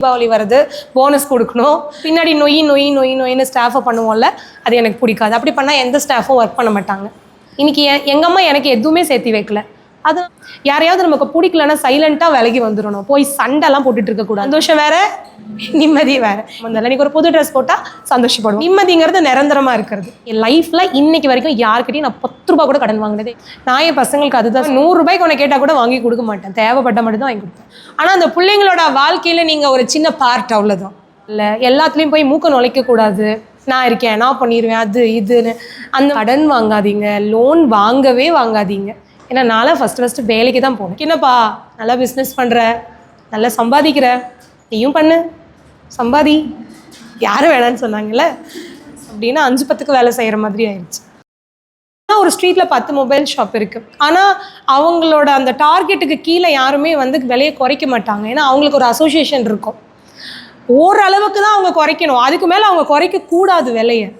தீபாவளி வருது, போனஸ் கொடுக்கணும், பின்னாடி நொயின்னு ஸ்டாஃபை பண்ணுவோம்ல, அது எனக்கு பிடிக்காது. அப்படி பண்ணால் எந்த ஸ்டாஃபும் ஒர்க் பண்ண மாட்டாங்க. இன்னைக்கு எங்கள் அம்மா எனக்கு எதுவுமே சேர்த்து வைக்கல. அது யாரையாவது நமக்கு பிடிக்கலன்னா சைலண்ட்டாக விலகி வந்துடணும். போய் சண்டைலாம் போட்டுட்டு இருக்கக்கூடாது. சந்தோஷம் வேற, நிம்மதி வேற. முதல்ல இன்னைக்கு ஒரு புது ட்ரெஸ் போட்டால் சந்தோஷப்படுவோம். நிம்மதிங்கிறது நிரந்தரமாக இருக்கிறது. என் லைஃப்பில் இன்னைக்கு வரைக்கும் யாருக்கிட்டையும் நான் 10 ரூபா கூட கடன் வாங்கினதே. நான் என் பசங்களுக்கு அதுதான் 100 ரூபாய்க்கு உன்னை கேட்டால் கூட வாங்கி கொடுக்க மாட்டேன். தேவைப்பட்ட மட்டும் தான் வாங்கி கொடுப்பேன். ஆனால் அந்த பிள்ளைங்களோட வாழ்க்கையில் நீங்கள் ஒரு சின்ன பார்ட், அவ்வளோதான். இல்லை எல்லாத்துலேயும் போய் மூக்க நுழைக்கக்கூடாது. நான் இருக்கேன், நான் பண்ணிடுவேன், அது இதுன்னு. அந்த கடன் வாங்காதீங்க, லோன் வாங்கவே வாங்காதீங்க. ஏன்னா நான்லாம் ஃபஸ்ட்டு வேலைக்கு தான் போனேன். என்னப்பா நல்லா பிஸ்னஸ் பண்ணுற, நல்லா சம்பாதிக்கிற, நீயும் பண்ணு, சம்பாதி, யாரும் வேணான்னு சொன்னாங்கல்ல அப்படின்னா 5-10க்கு வேலை செய்கிற மாதிரி ஆயிடுச்சு. ஒரு ஸ்ட்ரீட்டில் 10 மொபைல் ஷாப் இருக்குது. ஆனால் அவங்களோட அந்த டார்கெட்டுக்கு கீழே யாருமே வந்து விலையை குறைக்க மாட்டாங்க. ஏன்னா அவங்களுக்கு ஒரு அசோசியேஷன் இருக்கும். ஓரளவுக்கு தான் அவங்க குறைக்கணும், அதுக்கு மேலே அவங்க குறைக்கக்கூடாது விலையை.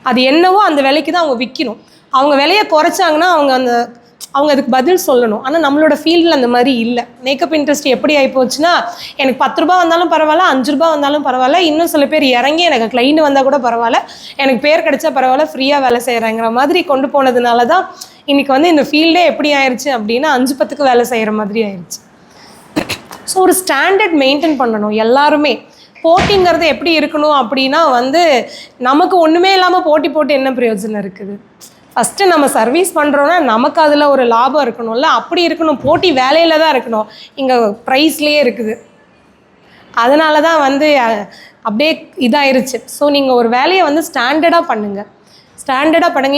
அது என்னவோ அந்த விலைக்கு தான் அவங்க விற்கணும். அவங்க விலையை குறைச்சாங்கன்னா அவங்க அதுக்கு பதில் சொல்லணும். ஆனால் நம்மளோட ஃபீல்டில் அந்த மாதிரி இல்லை. மேக்கப் இண்டஸ்ட்ரி எப்படி ஆகிப்போச்சுன்னா, எனக்கு 10 ரூபா வந்தாலும் பரவாயில்ல, 5 ரூபா வந்தாலும் பரவாயில்ல, இன்னும் சில பேர் இறங்கி எனக்கு கிளைண்ட் வந்தால் கூட பரவாயில்ல, எனக்கு பேர் கிடைச்சா பரவாயில்ல, ஃப்ரீயாக வேலை செய்கிறாங்கிற மாதிரி கொண்டு போனதுனால தான் இன்றைக்கி வந்து இந்த ஃபீல்டே எப்படி ஆயிடுச்சு அப்படின்னா 5-10க்கு வேலை செய்கிற மாதிரி ஆயிடுச்சு. ஸோ ஒரு ஸ்டாண்டர்ட் மெயின்டைன் பண்ணணும் எல்லாருமே. போட்டிங்கிறது எப்படி இருக்கணும் அப்படின்னா வந்து நமக்கு ஒன்றுமே இல்லாமல் போட்டு என்ன பிரயோஜனம் இருக்குது? ஃபஸ்ட்டு நம்ம சர்வீஸ் பண்ணுறோன்னா நமக்கு அதில் ஒரு லாபம் இருக்கணும்ல, அப்படி இருக்கணும். போட்டி வேலையில் தான் இருக்கணும், இங்கே ப்ரைஸ்லேயே இருக்குது. அதனால தான் வந்து அப்படியே இதாயிருச்சு. ஸோ நீங்கள் ஒரு வேலையை வந்து ஸ்டாண்டர்டாக பண்ணுங்கள்.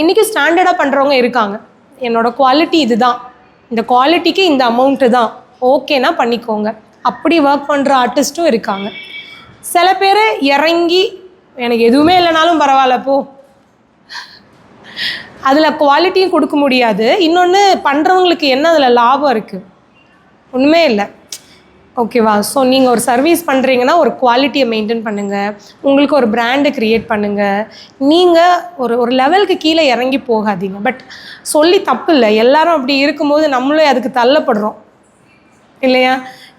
இன்றைக்கி ஸ்டாண்டர்டாக பண்ணுறவங்க இருக்காங்க. என்னோடய குவாலிட்டி இது தான், இந்த குவாலிட்டிக்கு இந்த அமௌண்ட்டு தான், ஓகேனா பண்ணிக்கோங்க. அப்படி ஒர்க் பண்ணுற ஆர்டிஸ்ட்டும் இருக்காங்க. சில பேர் இறங்கி எனக்கு எதுவுமே இல்லைனாலும் பரவாயில்ல போ, அதில் குவாலிட்டியும் கொடுக்க முடியாது. இன்னொன்று பண்ணுறவங்களுக்கு என்ன அதில் லாபம் இருக்குது? ஒன்றுமே இல்லை. ஓகேவா? ஸோ நீங்கள் ஒரு சர்வீஸ் பண்ணுறீங்கன்னா ஒரு குவாலிட்டியை மெயின்டைன் பண்ணுங்கள். உங்களுக்கு ஒரு பிராண்டை க்ரியேட் பண்ணுங்கள். நீங்கள் ஒரு லெவலுக்கு கீழே இறங்கி போகாதீங்க. பட் சொல்லி தப்பு இல்லை, எல்லாரும் அப்படி இருக்கும்போது நம்மளும் அதுக்கு தள்ளப்படுறோம் இல்லையா?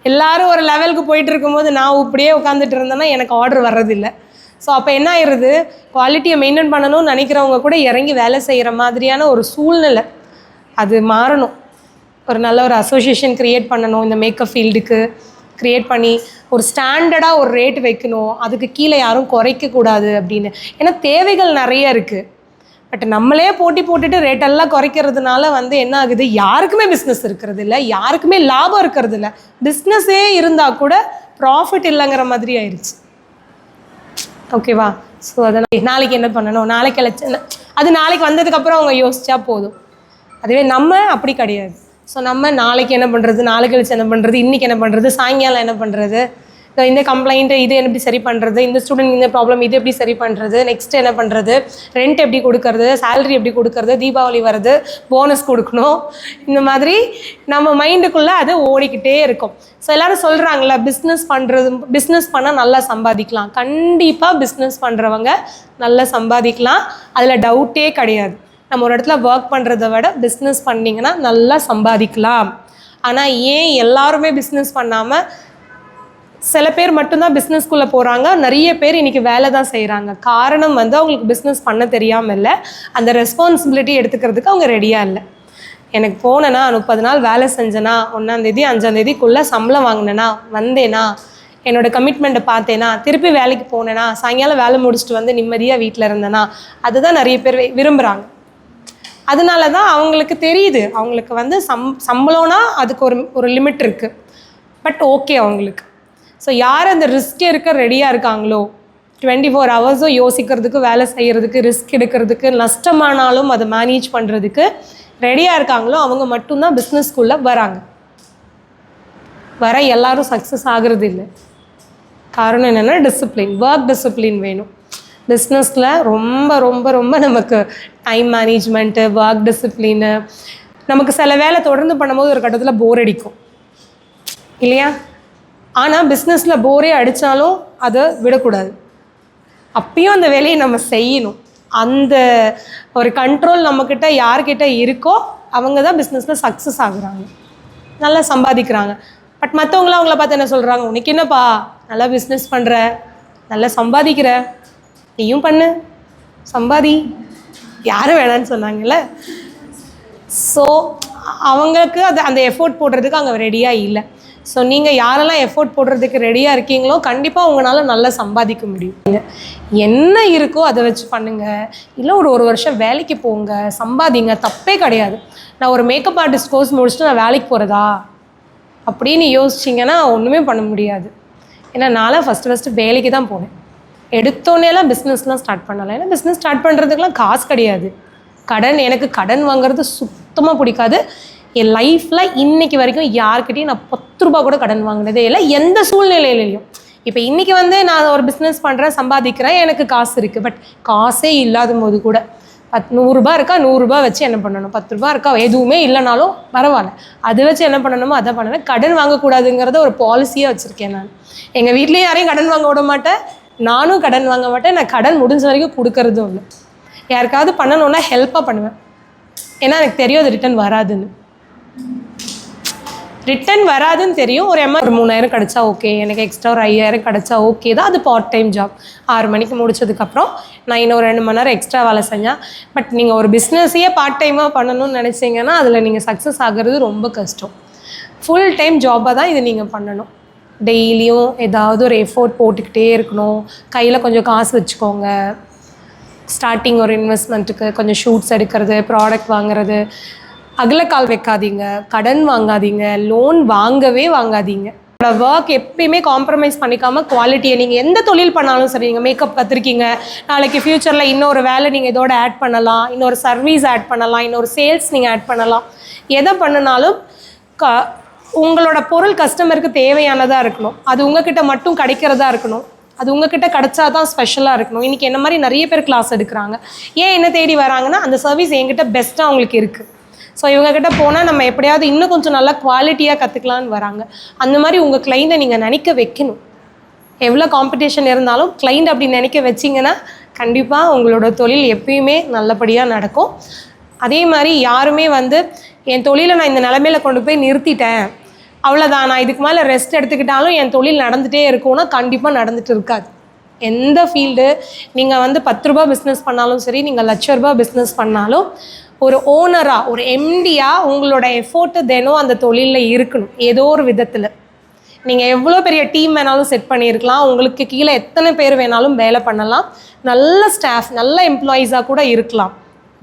எல்லோரும் ஒரு லெவலுக்கு போயிட்டு இருக்கும்போது நான் இப்படியே உட்காந்துட்டு இருந்தேன்னா எனக்கு ஆர்டர் வர்றதில்லை. ஸோ அப்போ என்ன ஆயிடுது, குவாலிட்டியை மெயின்டைன் பண்ணணும்னு நினைக்கிறவங்க கூட இறங்கி வேலை செய்கிற மாதிரியான ஒரு சூழ்நிலை அது மாறணும். ஒரு நல்ல ஒரு அசோசியேஷன் க்ரியேட் பண்ணணும், இந்த மேக்கப் ஃபீல்டுக்கு க்ரியேட் பண்ணி ஒரு ஸ்டாண்டர்டாக ஒரு ரேட் வைக்கணும். அதுக்கு கீழே யாரும் குறைக்கக்கூடாது அப்படின்னு. ஏன்னா தேவைகள் நிறைய இருக்குது. பட் நம்மளே போட்டி போட்டுட்டு ரேட்டெல்லாம் குறைக்கிறதுனால வந்து என்ன ஆகுது, யாருக்குமே பிஸ்னஸ் இருக்கிறது இல்லை, யாருக்குமே லாபம் இருக்கிறது இல்லை. பிஸ்னஸே இருந்தால் கூட ப்ராஃபிட் இல்லைங்கிற மாதிரி ஆயிடுச்சு. ஓகேவா? ஸோ அதனால் நாளைக்கு என்ன பண்ணணும், நாளைக்கு அது நாளைக்கு வந்ததுக்கப்புறம் அவங்க யோசிச்சா போதும். அதுவே நம்ம அப்படி கிடையாது. ஸோ நம்ம நாளைக்கு என்ன பண்ணுறது, நாளைக்கு கழிச்சு என்ன பண்ணுறது, இன்றைக்கி என்ன பண்ணுறது, சாயங்காலம் என்ன பண்ணுறது, இந்த கம்ப்ளைண்ட்டு இது எப்படி சரி பண்ணுறது, இந்த ஸ்டூடெண்ட் இந்த ப்ராப்ளம் இது எப்படி சரி பண்ணுறது, நெக்ஸ்ட் என்ன பண்ணுறது, ரெண்ட் எப்படி கொடுக்கறது, சேலரி எப்படி கொடுக்கறது, தீபாவளி வருது, போனஸ் கொடுக்கணும், இந்த மாதிரி நம்ம மைண்டுக்குள்ளே அது ஓடிக்கிட்டே இருக்கும். ஸோ எல்லோரும் சொல்கிறாங்களே பிஸ்னஸ் பண்ணால் நல்லா சம்பாதிக்கலாம். கண்டிப்பாக பிஸ்னஸ் பண்ணுறவங்க நல்லா சம்பாதிக்கலாம், அதில் டவுட்டே கிடையாது. நம்ம ஒரு இடத்துல ஒர்க் பண்ணுறத விட பிஸ்னஸ் பண்ணிங்கன்னா நல்லா சம்பாதிக்கலாம். ஆனால் ஏன் எல்லாருமே பிஸ்னஸ் பண்ணாமல் சில பேர் மட்டும்தான் பிஸ்னஸ்குள்ளே போகிறாங்க, நிறைய பேர் இன்றைக்கி வேலை தான் செய்கிறாங்க? காரணம் வந்து அவங்களுக்கு பிஸ்னஸ் பண்ண தெரியாமல் இல்லை, அந்த ரெஸ்பான்சிபிலிட்டி எடுத்துக்கிறதுக்கு அவங்க ரெடியாக இல்லை. எனக்கு போனேன்னா 30 நாள் வேலை செஞ்சேனா, 1ஆம் தேதி 5ஆம் தேதிக்குள்ளே சம்பளம் வாங்கினேனா, வந்தேனா, என்னோடய கமிட்மெண்ட்டை பார்த்தேனா, திருப்பி வேலைக்கு போனேனா, சாயங்காலம் வேலை முடிச்சுட்டு வந்து நிம்மதியாக வீட்டில் இருந்தேனா, அதுதான் நிறைய பேர் விரும்புகிறாங்க. அதனால தான் அவங்களுக்கு தெரியுது, அவங்களுக்கு வந்து சம்பளம்னா அதுக்கு ஒரு லிமிட் இருக்குது. பட் ஓகே அவங்களுக்கு. ஸோ யார் அந்த ரிஸ்க் எடுக்க ரெடியாக இருக்காங்களோ, 24 ஹவர்ஸும் யோசிக்கிறதுக்கு, வேலை செய்கிறதுக்கு, ரிஸ்க் எடுக்கிறதுக்கு, நஷ்டமானாலும் அதை மேனேஜ் பண்ணுறதுக்கு ரெடியாக இருக்காங்களோ அவங்க மட்டும்தான் பிஸ்னஸ்குள்ளே வர எல்லாரும் சக்ஸஸ் ஆகிறது இல்லை. காரணம் என்னென்னா டிசிப்ளின், ஒர்க் டிசிப்ளின் வேணும். பிஸ்னஸில் ரொம்ப ரொம்ப ரொம்ப நமக்கு டைம் மேனேஜ்மெண்ட்டு, ஒர்க் டிசிப்ளின்னு. நமக்கு சில வேலை தொடர்ந்து பண்ணும்போது ஒரு கட்டத்தில் போர் அடிக்கும் இல்லையா? ஆனால் பிஸ்னஸில் போரே அடித்தாலும் அதை விடக்கூடாது. அப்பயும் அந்த வேலையை நம்ம செய்யணும். அந்த ஒரு கண்ட்ரோல் நம்மக்கிட்ட யார்கிட்ட இருக்கோ அவங்க தான் பிஸ்னஸில் சக்ஸஸ் ஆகுறாங்க, நல்லா சம்பாதிக்கிறாங்க. பட் மற்றவங்களாம் அவங்கள பார்த்து என்ன சொல்கிறாங்க, உனக்கு என்னப்பா நல்லா பிஸ்னஸ் பண்ணுற, நல்லா சம்பாதிக்கிற, நீயும் பண்ணு சம்பாதி, யாரும் வேணான்னு சொன்னாங்கல்ல. ஸோ அவங்களுக்கு அந்த எஃபோர்ட் போடுறதுக்கு அங்கே ரெடியாக இல்லை. ஸோ நீங்கள் யாரெல்லாம் எஃபோர்ட் போடுறதுக்கு ரெடியாக இருக்கீங்களோ கண்டிப்பாக உங்களால் நல்லா சம்பாதிக்க முடியும். என்ன இருக்கோ அதை வச்சு பண்ணுங்கள். இல்லை ஒரு வருஷம் வேலைக்கு போங்க, சம்பாதிங்க, தப்பே கிடையாது. நான் ஒரு மேக்கப் ஆர்டிஸ்ட் கோர்ஸ் முடிச்சுட்டு நான் வேலைக்கு போகிறதா அப்படின்னு யோசிச்சிங்கன்னா ஒன்றுமே பண்ண முடியாது. ஏன்னா நான்லாம் ஃபஸ்ட்டு வேலைக்கு தான் போனேன். எடுத்தோன்னேலாம் பிஸ்னஸ்லாம் ஸ்டார்ட் பண்ணலாம். ஏன்னா பிஸ்னஸ் ஸ்டார்ட் பண்ணுறதுக்குலாம் காசு கிடையாது. எனக்கு கடன் வாங்குறது சுத்தமாக பிடிக்காது. என் லைஃப்பில் இன்றைக்கி வரைக்கும் யார்கிட்டையும் நான் 10 ரூபா கூட கடன் வாங்கினதே இல்லை, எந்த சூழ்நிலையிலையும். இப்போ இன்றைக்கி நான் ஒரு பிஸ்னஸ் பண்ணுறேன், சம்பாதிக்கிறேன், எனக்கு காசு இருக்குது. பட் காசே இல்லாத போது கூட 100 ரூபா இருக்கா, 100 ரூபா வச்சு என்ன பண்ணணும், 10 ரூபா இருக்கா, எதுவுமே இல்லைனாலும் பரவாயில்ல, அதை வச்சு என்ன பண்ணணுமோ அதை பண்ணுவேன். கடன் வாங்கக்கூடாதுங்கிறத ஒரு பாலிசியாக வச்சுருக்கேன் நான். எங்கள் வீட்லேயும் யாரையும் கடன் வாங்க விட மாட்டேன், நானும் கடன் வாங்க மாட்டேன். நான் கடன் முடிஞ்ச வரைக்கும் கொடுக்கறதும் இல்லை. யாருக்காவது பண்ணணுன்னா ஹெல்ப்பாக பண்ணுவேன். ஏன்னா எனக்கு தெரியும் அது ரிட்டன் வராதுன்னு தெரியும். ஒரு 3000 கிடச்சா ஓகே, எனக்கு எக்ஸ்ட்ரா ஒரு 5000 கிடச்சா ஓகே தான். அது பார்ட் டைம் ஜாப். 6 மணிக்கு முடிச்சதுக்கப்புறம் நான் இன்னும் 2 மணி நேரம் எக்ஸ்ட்ரா வேலை செஞ்சேன். பட் நீங்கள் ஒரு பிஸ்னஸையே பார்ட் டைமாக பண்ணணும்னு நினச்சிங்கன்னா அதில் நீங்கள் சக்ஸஸ் ஆகிறது ரொம்ப கஷ்டம். ஃபுல் டைம் ஜாப்பாக தான் இது நீங்கள் பண்ணணும். டெய்லியும் ஏதாவது ஒரு எஃபோர்ட் போட்டுக்கிட்டே இருக்கணும். கையில் கொஞ்சம் காசு வச்சுக்கோங்க. ஸ்டார்டிங் ஒரு இன்வெஸ்ட்மெண்ட்டுக்கு கொஞ்சம் ஷூட்ஸ் எடுக்கிறது, ப்ராடக்ட் வாங்குறது. அகலக்கால் வைக்காதீங்க, கடன் வாங்காதீங்க, லோன் வாங்காதீங்க. ஒர்க் எப்பயுமே காம்ப்ரமைஸ் பண்ணிக்காமல் குவாலிட்டியை, நீங்கள் எந்த தொழில் பண்ணாலும் சரி, நீங்கள் மேக்கப் கற்றுருக்கீங்க, நாளைக்கு ஃப்யூச்சரில் இன்னொரு வேலை நீங்கள் இதோட ஆட் பண்ணலாம், இன்னொரு சர்வீஸ் ஆட் பண்ணலாம், இன்னொரு சேல்ஸ் நீங்கள் ஆட் பண்ணலாம். எதை பண்ணினாலும் உங்களோட பொருள் கஸ்டமருக்கு தேவையானதாக இருக்கணும். அது உங்ககிட்ட மட்டும் கிடைக்கிறதா இருக்கணும். அது உங்ககிட்ட கிடச்சா தான் ஸ்பெஷலாக இருக்கணும். இன்றைக்கி என்ன மாதிரி நிறைய பேர் கிளாஸ் எடுக்கிறாங்க. ஏன் என்ன தேடி வராங்கன்னா அந்த சர்வீஸ் என்கிட்ட பெஸ்ட்டாக அவங்களுக்கு இருக்குது. ஸோ இவங்ககிட்ட போனால் நம்ம எப்படியாவது இன்னும் கொஞ்சம் நல்லா குவாலிட்டியாக கற்றுக்கலான்னு வராங்க. அந்த மாதிரி உங்கள் கிளைண்ட்டை நீங்கள் நினைக்க வைக்கணும். எவ்வளோ காம்படிஷன் இருந்தாலும் கிளைண்ட் அப்படி நினைக்க வச்சிங்கன்னா கண்டிப்பாக உங்களோட தொழில் எப்பயுமே நல்லபடியாக நடக்கும். அதே மாதிரி யாருமே என் தொழிலை நான் இந்த நிலைமையில் கொண்டு போய் நிறுத்திட்டேன், அவ்வளோதான், நான் இதுக்கு மேலே ரெஸ்ட் எடுத்துக்கிட்டாலும் என் தொழில் நடந்துகிட்டே இருக்கும்னா கண்டிப்பாக நடந்துகிட்டு இருக்காது. எந்த ஃபீல்டு நீங்கள் 10 ரூபா பிஸ்னஸ் பண்ணாலும் சரி, நீங்கள் ₹1,00,000 பிஸ்னஸ் பண்ணாலும் ஒரு ஓனராக, ஒரு எம்டியாக உங்களோட எஃபோர்ட்டு தினம் அந்த தொழிலில் இருக்கணும். ஏதோ ஒரு விதத்தில் நீங்கள் எவ்வளோ பெரிய டீம் வேணாலும் செட் பண்ணியிருக்கலாம், உங்களுக்கு கீழே எத்தனை பேர் வேணாலும் வேலை பண்ணலாம், நல்ல ஸ்டாஃப், நல்ல எம்ப்ளாயீஸாக கூட இருக்கலாம்.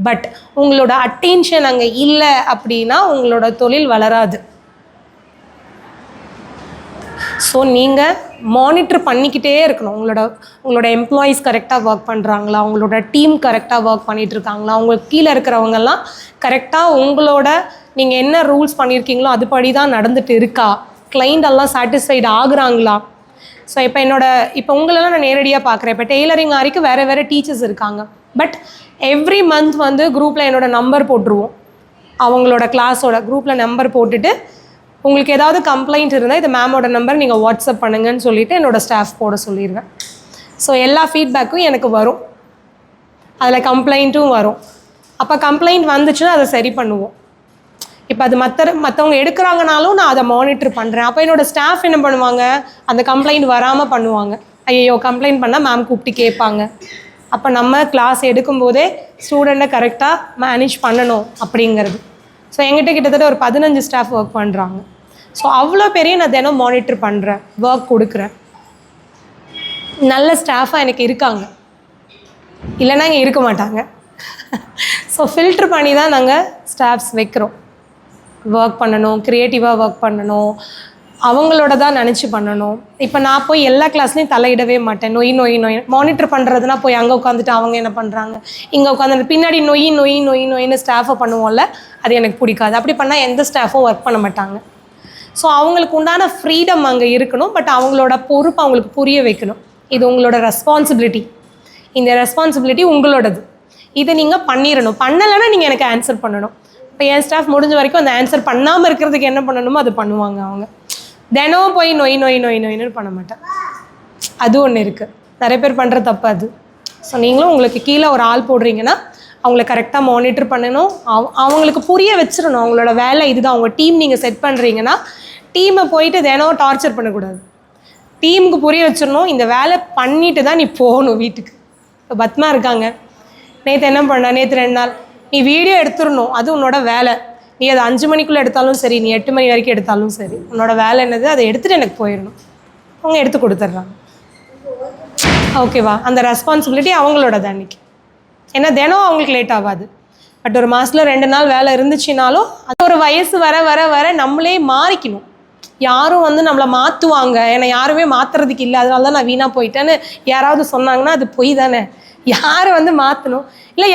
பட் உங்களோட அட்டென்ஷன் அங்கே இல்லை அப்படின்னா உங்களோட தொழில் வளராது. ஸோ நீங்கள் மானிட்டர் பண்ணிக்கிட்டே இருக்கணும். உங்களோட எம்ப்ளாயீஸ் கரெக்டாக ஒர்க் பண்ணுறாங்களா, உங்களோட டீம் கரெக்டாக ஒர்க் பண்ணிகிட்ருக்காங்களா, உங்களுக்கு கீழே இருக்கிறவங்கெல்லாம் கரெக்டாக நீங்கள் என்ன ரூல்ஸ் பண்ணியிருக்கீங்களோ அதுபடி தான் நடந்துட்டு இருக்கா, கிளைண்ட் எல்லாம் சாட்டிஸ்ஃபைடு ஆகுறாங்களா. ஸோ இப்போ உங்களெல்லாம் நான் நேரடியாக பார்க்குறேன். இப்போ டெய்லரிங் ஆரிக்கு வேறு டீச்சர்ஸ் இருக்காங்க. பட் எவ்ரி மந்த் குரூப்பில் என்னோடய நம்பர் போட்டுருவோம். அவங்களோட கிளாஸோட குரூப்பில் நம்பர் போட்டுட்டு உங்களுக்கு ஏதாவது கம்ப்ளைண்ட் இருந்தால் இது மேமோட நம்பர், நீங்கள் வாட்ஸ்அப் பண்ணுங்கன்னு சொல்லிவிட்டு என்னோடய ஸ்டாஃப் போட சொல்லிடுவேன். ஸோ எல்லா ஃபீட்பேக்கும் எனக்கு வரும், அதில் கம்ப்ளைண்ட்டும் வரும். அப்போ கம்ப்ளைண்ட் வந்துச்சுன்னா அதை சரி பண்ணுவோம். இப்போ அது மற்றவங்க எடுக்கிறாங்கனாலும் நான் அதை மானிட்டர் பண்ணுறேன். அப்போ என்னோடய ஸ்டாஃப் என்ன பண்ணுவாங்க, அந்த கம்ப்ளைண்ட் வராமல் பண்ணுவாங்க. ஐயோ கம்ப்ளைண்ட் பண்ணால் மேம் கூப்பிட்டு கேட்பாங்க. அப்போ நம்ம கிளாஸ் எடுக்கும்போதே ஸ்டூடெண்ட்டை கரெக்டாக மேனேஜ் பண்ணணும் அப்படிங்கிறது. ஸோ எங்கிட்ட கிட்டத்தட்ட ஒரு 15 ஸ்டாஃப் ஒர்க் பண்ணுறாங்க. ஸோ அவ்வளோ பெரிய நான் தினம் மானிட்டர் பண்ணுறேன், ஒர்க் கொடுக்குறேன். நல்ல ஸ்டாஃபாக எனக்கு இருக்காங்க, இல்லைன்னா இங்கே இருக்க மாட்டாங்க. ஸோ ஃபில்ட்ரு பண்ணி தான் நாங்கள் ஸ்டாஃப்ஸ் வைக்கிறோம். ஒர்க் பண்ணணும், க்ரியேட்டிவாக ஒர்க் பண்ணணும், அவங்களோட தான் நினச்சி பண்ணணும். இப்போ நான் போய் எல்லா கிளாஸ்லேயும் தலையிடவே மாட்டேன். நொய் மானிட்டர் பண்ணுறதுனா போய் அங்கே உட்காந்துட்டு அவங்க என்ன பண்ணுறாங்க, இங்கே உட்காந்து பின்னாடி நொயின்னு ஸ்டாஃபை பண்ணுவோம்ல, அது எனக்கு பிடிக்காது. அப்படி பண்ணால் எந்த ஸ்டாஃபும் ஒர்க் பண்ண மாட்டாங்க. ஸோ அவங்களுக்கு உண்டான ஃப்ரீடம் அங்கே இருக்கணும். பட் அவங்களோட பொறுப்பு அவங்களுக்கு புரிய வைக்கணும். இது உங்களோட ரெஸ்பான்சிபிலிட்டி, இந்த ரெஸ்பான்சிபிலிட்டி உங்களோடது, இதை நீங்கள் பண்ணிடணும். பண்ணலைன்னா நீங்கள் எனக்கு ஆன்சர் பண்ணணும். இப்போ என் ஸ்டாஃப் முடிஞ்ச வரைக்கும் அந்த ஆன்சர் பண்ணாமல் இருக்கிறதுக்கு என்ன பண்ணணுமோ அது பண்ணுவாங்க. அவங்க தினம் போய் நொயின்னு பண்ண மாட்டேன். அது ஒன்று இருக்குது, நிறைய பேர் பண்ணுற தப்பு அது. ஸோ நீங்களும் உங்களுக்கு கீழே ஒரு ஆள் போடுறீங்கன்னா அவங்கள கரெக்டாக மானிட்டர் பண்ணணும். அவங்களுக்கு புரிய வச்சிடணும் அவங்களோட வேலை இதுதான். அவங்க டீம் நீங்கள் செட் பண்ணுறீங்கன்னா டீமை போயிட்டு தினம் டார்ச்சர் பண்ணக்கூடாது. டீமுக்கு புரிய வச்சிடணும், இந்த வேலை பண்ணிட்டு தான் நீ போகணும் வீட்டுக்கு. இப்போ பத்மா இருக்காங்க, நேற்று என்ன பண்ண, நேற்று 2 நாள் நீ வீடியோ எடுத்துடணும், அது உன்னோட வேலை. நீ அதை 5 மணிக்குள்ளே எடுத்தாலும் சரி, நீ 8 மணி வரைக்கும் எடுத்தாலும் சரி, உன்னோட வேலை என்னது, அதை எடுத்துகிட்டு எனக்கு போயிடணும். அவங்க எடுத்து கொடுத்துட்றாங்க. ஓகேவா? அந்த ரெஸ்பான்சிபிலிட்டி அவங்களோட அன்றைக்கி. ஏன்னா தினம் அவங்களுக்கு லேட் ஆகாது. பட் ஒரு மாதத்தில் 2 நாள் வேலை இருந்துச்சுனாலும் அது ஒரு வயசு வர வர வர நம்மளே மாறிக்கணும். யாரும் நம்மளை மாற்றுவாங்க, ஏன்னா யாருமே மாற்றுறதுக்கு இல்லை, அதனால தான் நான் வீணாக போயிட்டேன்னு யாராவது சொன்னாங்கன்னா அது பொய் தானே. யாரை மாற்றணும்? இல்லை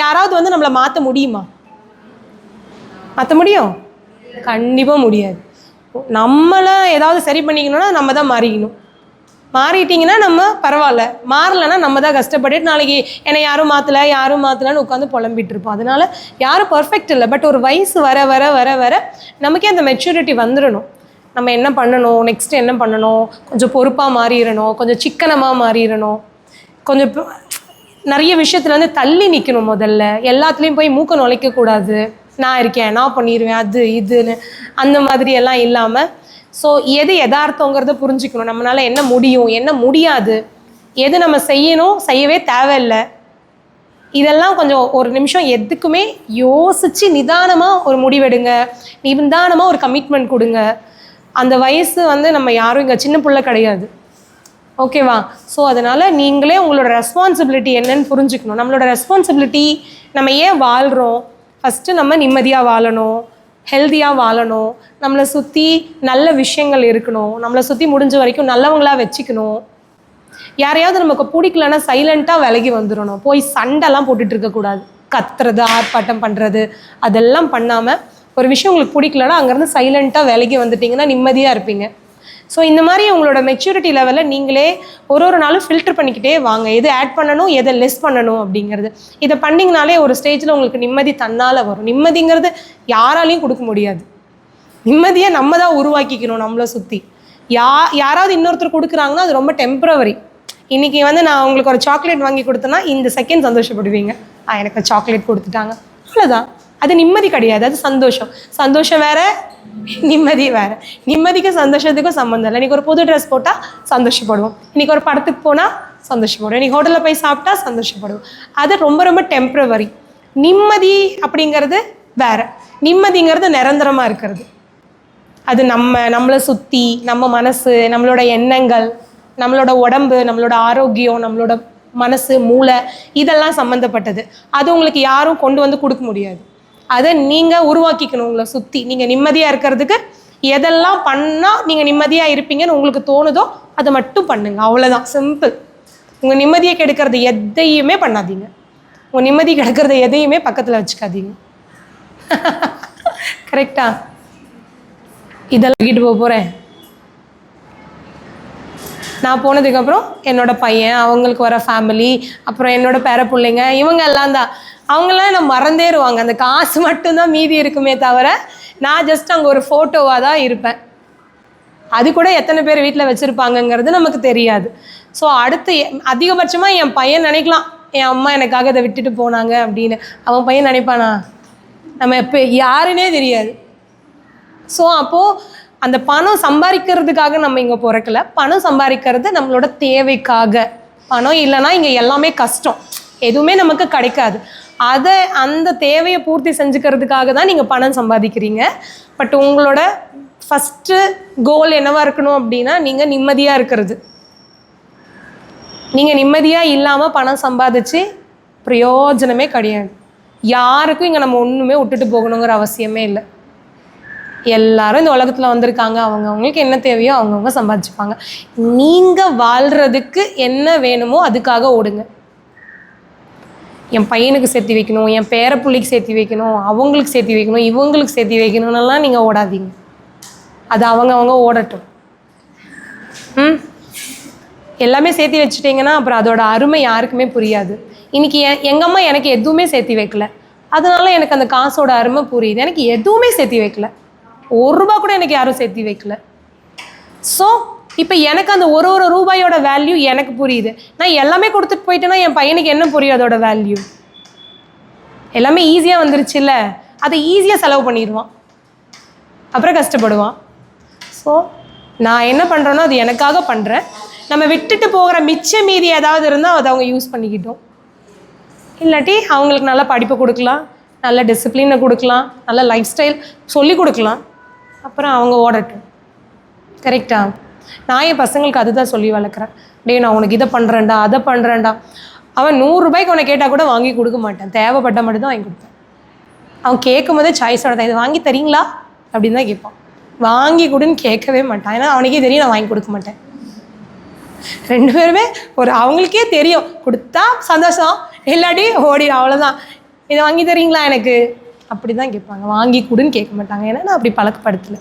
யாராவது நம்மளை மாற்ற முடியுமா? மாற்ற முடியும்? கண்டிப்பாக முடியாது. நம்மளை ஏதாவது சரி பண்ணிக்கணும்னா நம்ம தான் மாறிக்கணும். மாறிட்டிங்கன்னா நம்ம பரவாயில்ல, மாறலைன்னா நம்ம தான் கஷ்டப்பட்டுட்டு நாளைக்கு என்னை யாரும் மாற்றலைன்னு உட்காந்து புலம்பிட்டு இருப்போம். அதனால் யாரும் பர்ஃபெக்ட் இல்லை. பட் ஒரு வயசு வர வர வர வர நமக்கே அந்த மெச்சூரிட்டி வந்துடணும். நம்ம என்ன பண்ணணும், நெக்ஸ்ட்டு என்ன பண்ணணும், கொஞ்சம் பொறுப்பாக மாறிடணும், கொஞ்சம் சிக்கனமாக மாறிடணும், கொஞ்சம் நிறைய விஷயத்துல தள்ளி நிற்கணும். முதல்ல எல்லாத்துலேயும் போய் மூக்க நுழைக்கக்கூடாது. நான் இருக்கேன், நான் பண்ணிடுவேன், அது இதுன்னு அந்த மாதிரி எல்லாம் இல்லாமல், ஸோ எது யதார்த்தங்கிறத புரிஞ்சுக்கணும். நம்மளால் என்ன முடியும், என்ன முடியாது, எது நம்ம செய்யணும், செய்யவே தேவையில்லை, இதெல்லாம் கொஞ்சம் ஒரு நிமிஷம் எதுக்குமே யோசித்து நிதானமாக ஒரு முடிவெடுங்க. நிதானமாக ஒரு கமிட்மெண்ட் கொடுங்க. அந்த வயசு நம்ம யாரும் இங்கே சின்ன பிள்ளை கிடையாது. ஓகேவா? ஸோ அதனால் நீங்களே உங்களோட ரெஸ்பான்சிபிலிட்டி என்னன்னு புரிஞ்சுக்கணும். நம்மளோட ரெஸ்பான்சிபிலிட்டி, நம்ம ஏன் வாழ்கிறோம், ஃபஸ்ட்டு நம்ம நிம்மதியாக வாழணும், ஹெல்த்தியாக வாழணும், நம்மளை சுற்றி நல்ல விஷயங்கள் இருக்கணும், நம்மளை சுற்றி முடிஞ்ச வரைக்கும் நல்லவங்களாக வச்சுக்கணும். யாரையாவது நமக்கு பிடிக்கலன்னா சைலண்ட்டாக விலகி வந்துடணும். போய் சண்டைலாம் போட்டுட்டு இருக்கக்கூடாது. கத்துறது, ஆர்ப்பாட்டம் பண்ணுறது அதெல்லாம் பண்ணாமல், ஒரு விஷயம் உங்களுக்கு பிடிக்கலன்னா அங்கேருந்து சைலண்ட்டாக விலகி வந்துட்டிங்கன்னா நிம்மதியாக இருப்பீங்க. ஸோ இந்த மாதிரி உங்களோட மெச்சூரிட்டி லெவலில் நீங்களே ஒரு நாளும் ஃபில்டர் பண்ணிக்கிட்டே வாங்க, எது ஆட் பண்ணணும், எதை லெஸ் பண்ணணும் அப்படிங்கிறது. இதை பண்ணிங்கனாலே ஒரு ஸ்டேஜில் உங்களுக்கு நிம்மதி தன்னால் வரும். நிம்மதிங்கிறது யாராலையும் கொடுக்க முடியாது. நிம்மதியை நம்ம தான் உருவாக்கிக்கணும். நம்மளை சுற்றி யாராவது இன்னொருத்தர் கொடுக்குறாங்கன்னா அது ரொம்ப டெம்பரவரி. இன்றைக்கி நான் உங்களுக்கு ஒரு சாக்லேட் வாங்கி கொடுத்தேன்னா இந்த செகண்ட் சந்தோஷப்படுவீங்க, எனக்கு சாக்லேட் கொடுத்துட்டாங்க, அவ்வளோதான். அது நிம்மதி கிடையாது, அது சந்தோஷம். சந்தோஷம் வேறு, நிம்மதி வேறு. நிம்மதிக்கும் சந்தோஷத்துக்கும் சம்மந்தம் இல்லை. இன்றைக்கி ஒரு புது ட்ரெஸ் போட்டால் சந்தோஷப்படுவோம், இன்றைக்கி ஒரு படத்துக்கு போனால் சந்தோஷப்படுவோம், இன்றைக்கி ஹோட்டலில் போய் சாப்பிட்டா சந்தோஷப்படுவோம். அது ரொம்ப ரொம்ப டெம்ப்ரவரி. நிம்மதி அப்படிங்கிறது வேறு. நிம்மதிங்கிறது நிரந்தரமாக இருக்கிறது. அது நம்மளை சுற்றி நம்ம மனசு, நம்மளோட எண்ணங்கள், நம்மளோட உடம்பு, நம்மளோட ஆரோக்கியம், நம்மளோட மனசு, மூளை, இதெல்லாம் சம்மந்தப்பட்டது. அது உங்களுக்கு யாரும் கொண்டு வந்து கொடுக்க முடியாது. அதை நீங்கள் உருவாக்கிக்கணும். உங்களை சுற்றி நீங்கள் நிம்மதியாக இருக்கிறதுக்கு எதெல்லாம் பண்ணால் நீங்கள் நிம்மதியாக இருப்பீங்கன்னு உங்களுக்கு தோணுதோ அதை மட்டும் பண்ணுங்க. அவ்வளோதான், சிம்பிள். உங்கள் நிம்மதியை கெடுக்கிறது எதையுமே பண்ணாதீங்க. உங்கள் நிம்மதி கெடுக்கிறது எதையுமே பக்கத்தில் வச்சுக்காதீங்க. கரெக்டா? இதெல்லாம் வீட்டு போகிறேன். நான் போனதுக்கப்புறம் என்னோடய பையன், அவங்களுக்கு வர ஃபேமிலி, அப்புறம் என்னோடய பேர பிள்ளைங்க, இவங்க எல்லாம் தான். அவங்களாம் நான் மறந்தேருவாங்க. அந்த காசு மட்டும்தான் மீதி இருக்குமே தவிர நான் ஜஸ்ட் அங்கே ஒரு ஃபோட்டோவாக தான் இருப்பேன். அது கூட எத்தனை பேர் வீட்டில் வச்சுருப்பாங்கங்கிறது நமக்கு தெரியாது. ஸோ அடுத்து அதிகபட்சமாக என் பையன் நினைக்கலாம், என் அம்மா எனக்காக இதை விட்டுட்டு போனாங்க அப்படின்னு. அவன் பையன் நினைப்பானா? நம்ம எப்போ யாருன்னே தெரியாது. ஸோ அப்போது அந்த பணம் சம்பாதிக்கிறதுக்காக நம்ம இங்கே பிறக்கல. பணம் சம்பாதிக்கிறது நம்மளோட தேவைக்காக. பணம் இல்லைன்னா இங்கே எல்லாமே கஷ்டம், எதுவுமே நமக்கு கிடைக்காது. அந்த தேவையை பூர்த்தி செஞ்சுக்கிறதுக்காக தான் நீங்கள் பணம் சம்பாதிக்கிறீங்க. பட் உங்களோட ஃபஸ்ட்டு கோல் என்னவாக இருக்கணும் அப்படின்னா, நீங்கள் நிம்மதியாக இருக்கிறது. நீங்கள் நிம்மதியாக இல்லாமல் பணம் சம்பாதிச்சு பிரயோஜனமே கிடையாது. யாருக்கும் இங்கே நம்ம ஒன்றுமே விட்டுட்டு போகணுங்கிற அவசியமே இல்லை. எல்லாரும் இந்த உலகத்தில் வந்திருக்காங்க, அவங்களுக்கு என்ன தேவையோ அவங்கவுங்க சம்பாதிச்சுப்பாங்க. நீங்கள் வாழ்கிறதுக்கு என்ன வேணுமோ அதுக்காக ஓடுங்க. என் பையனுக்கு சேர்த்து வைக்கணும், என் பேரப்புள்ளிக்கு சேர்த்து வைக்கணும், அவங்களுக்கு சேர்த்து வைக்கணும், இவங்களுக்கு சேர்த்து வைக்கணும்னெல்லாம் நீங்கள் ஓடாதீங்க. அது அவங்கவுங்க ஓடட்டும். எல்லாமே சேர்த்து வச்சுட்டிங்கன்னா அப்புறம் அதோட அருமை யாருக்குமே புரியாது. இன்றைக்கி எங்கள் அம்மா எனக்கு எதுவுமே சேர்த்து வைக்கல, அதனால எனக்கு அந்த காசோட அருமை புரியுது. எனக்கு எதுவுமே சேர்த்து வைக்கல, ₹1 கூட எனக்கு யாரும் சேர்த்து வைக்கல. ஸோ இப்போ எனக்கு அந்த ஒரு ரூபாயோட வேல்யூ எனக்கு புரியுது. நான் எல்லாமே கொடுத்துட்டு போயிட்டேன்னா என் பையனுக்கு என்ன புரியும் அதோட வேல்யூ? எல்லாமே ஈஸியாக வந்துருச்சு இல்லை, அதை ஈஸியாக செலவு பண்ணிடுவான், அப்புறம் கஷ்டப்படுவான். ஸோ நான் என்ன பண்ணுறேனோ அது எனக்காக பண்ணுறேன். நம்ம விட்டுட்டு போகிற மிச்ச மீதி ஏதாவது இருந்தால் அதை அவங்க யூஸ் பண்ணிக்கிட்டோம். இல்லாட்டி அவங்களுக்கு நல்ல படிப்பை கொடுக்கலாம், நல்ல டிசிப்ளினை கொடுக்கலாம், நல்ல லைஃப் ஸ்டைல் சொல்லி கொடுக்கலாம். அப்புறம் அவங்க ஓடட்டும். கரெக்டா? நான் என் பசங்களுக்கு அதுதான் சொல்லி வளர்க்குறேன். டேய் நான் உனக்கு இதை பண்ணுறேன்டா, அதை பண்ணுறேன்டா. அவன் 100 ரூபாய்க்கு உனக்கு கேட்டால் கூட வாங்கி கொடுக்க மாட்டேன். தேவைப்பட்ட மட்டும் தான் வாங்கி கொடுப்பேன். அவன் கேட்கும் போதே சாய்ஸோட தான், இது வாங்கி தரீங்களா அப்படின்னு தான் கேட்பான். வாங்கி கொடுன்னு கேட்கவே மாட்டான். ஏன்னா அவனுக்கே தெரியும் நான் வாங்கி கொடுக்க மாட்டேன். 2 பேருமே அவங்களுக்கே தெரியும், கொடுத்தா சந்தோஷம், இல்லாட்டி ஓடி அவ்வளோதான். இதை வாங்கி தரீங்களா எனக்கு அப்படி தான் கேட்பாங்க. வாங்கி கொடுன்னு கேட்க மாட்டாங்க. ஏன்னா நான் அப்படி பழக்கப்படுத்தலை.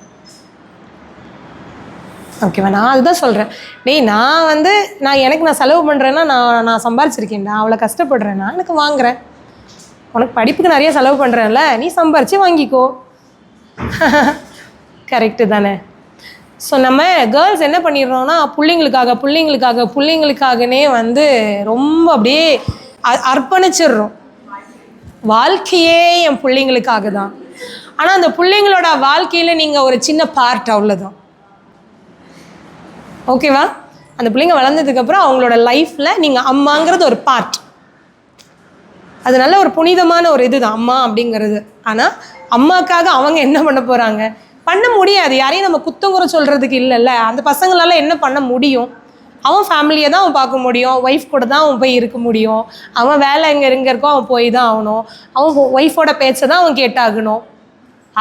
ஓகேவா? நான் அதுதான் சொல்கிறேன். டேய் நான் எனக்கு செலவு பண்ணுறேன்னா நான் சம்பாரிச்சிருக்கேன்டா, அவ்வளோ கஷ்டப்படுறேன்னா எனக்கு வாங்குறேன். உனக்கு படிப்புக்கு நிறைய செலவு பண்ணுறேன்ல, நீ சம்பாரித்து வாங்கிக்கோ. கரெக்டு தானே? ஸோ நம்ம கேர்ள்ஸ் என்ன பண்ணிடுறோம்னா பிள்ளைங்களுக்காகனே ரொம்ப அப்படியே அர்ப்பணிச்சிடுறோம். வாழ்க்கையே என் பிள்ளைங்களுக்காக தான். ஆனால் அந்த பிள்ளைங்களோட வாழ்க்கையில் நீங்கள் ஒரு சின்ன பார்ட், அவ்வளோதான். ஓகேவா? அந்த பிள்ளைங்க வளர்ந்ததுக்கப்புறம் அவங்களோட லைஃப்பில் நீங்கள் அம்மாங்கிறது ஒரு பார்ட். அது நல்ல ஒரு புனிதமான ஒரு இதுதான் அம்மா அப்படிங்கிறது. ஆனால் அம்மாக்காக அவங்க என்ன பண்ண போகிறாங்க? பண்ண முடியாது. யாரையும் நம்ம குத்தங்குறை சொல்கிறதுக்கு இல்லைல்ல. அந்த பசங்களால் என்ன பண்ண முடியும்? அவன் ஃபேமிலியை தான் அவன் பார்க்க முடியும், ஒய்ஃப் கூட தான் அவன் போய் இருக்க முடியும். அவன் வேலை எங்கே இருக்கோ அவன் போய் தான் ஆகணும். அவன் ஒய்ஃபோட பேச்சை தான் அவன் கேட்டாகணும்.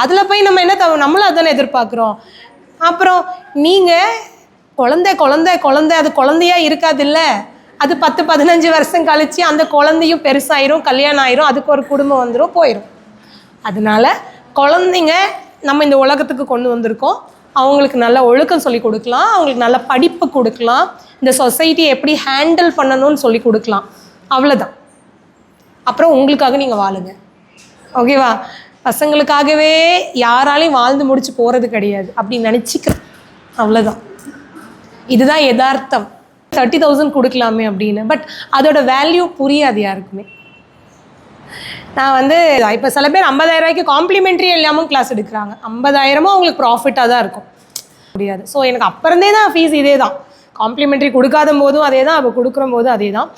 அதில் போய் நம்ம நம்மளும் அதுதானே எதிர்பார்க்குறோம். அப்புறம் நீங்கள் குழந்தை அது குழந்தையாக இருக்காதில்ல. அது 10-15 வருஷம் கழித்து அந்த குழந்தையும் பெருசாயிரும், கல்யாணம் ஆயிரும், அதுக்கு ஒரு குடும்பம் வந்துடும், போயிடும். அதனால குழந்தைங்க நம்ம இந்த உலகத்துக்கு கொண்டு வந்திருக்கோம். அவங்களுக்கு நல்ல ஒழுக்கம் சொல்லி கொடுக்கலாம், அவங்களுக்கு நல்ல படிப்பு கொடுக்கலாம், இந்த சொசைட்டியை எப்படி ஹேண்டில் பண்ணணும்னு சொல்லி கொடுக்கலாம். அவ்வளோதான். அப்புறம் உங்களுக்காக நீங்கள் வாழுங்க. ஓகேவா? பசங்களுக்காகவே யாராலையும் வாழ்ந்து முடிச்சு போகிறது கிடையாது. அப்படி நினச்சிக்கிறேன். அவ்வளோதான். இதுதான் யதார்த்தம். 30,000 கொடுக்கலாமே அப்படின்னு. பட் அதோட வேல்யூ புரியாது யாருக்குமே. நான் இப்போ சில பேர் 50,000 ரூபாய்க்கு காம்ப்ளிமெண்ட்ரி இல்லாமல் கிளாஸ் எடுக்கிறாங்க. 50,000 அவங்களுக்கு ப்ராஃபிட்டாக தான் இருக்கும். முடியாது. ஸோ எனக்கு அப்புறந்தே தான் ஃபீஸ் இதே தான். காம்ப்ளிமெண்ட்ரி கொடுக்காத போதும் அதே தான், அப்போ கொடுக்குற போதும் அதே தான்.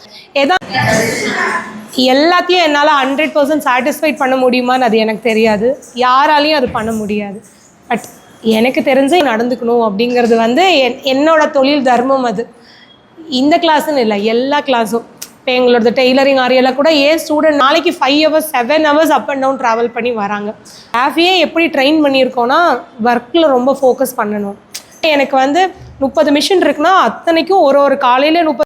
எல்லாத்தையும் என்னால் 100% சாட்டிஸ்ஃபைட் பண்ண முடியுமான்னு அது எனக்கு தெரியாது. யாராலையும் அது பண்ண முடியாது. பட் எனக்கு தெரிஞ்சு நடந்துக்கணும் அப்படிங்கிறது என்னோட தொழில் தர்மம். அது இந்த கிளாஸுன்னு இல்லை, எல்லா கிளாஸும். இப்போ எங்களோட டெய்லரிங் ஆரியெல்லாம் கூட ஸ்டூடெண்ட் நாளைக்கு 5 hours 7 hours up and down travel பண்ணி வராங்க. ஸ்டாஃபையே எப்படி ட்ரெயின் பண்ணியிருக்கோன்னா ஒர்க்கில் ரொம்ப ஃபோக்கஸ் பண்ணணும். எனக்கு 30 மிஷின் இருக்குன்னா அத்தனைக்கும் ஒரு காலையில் 30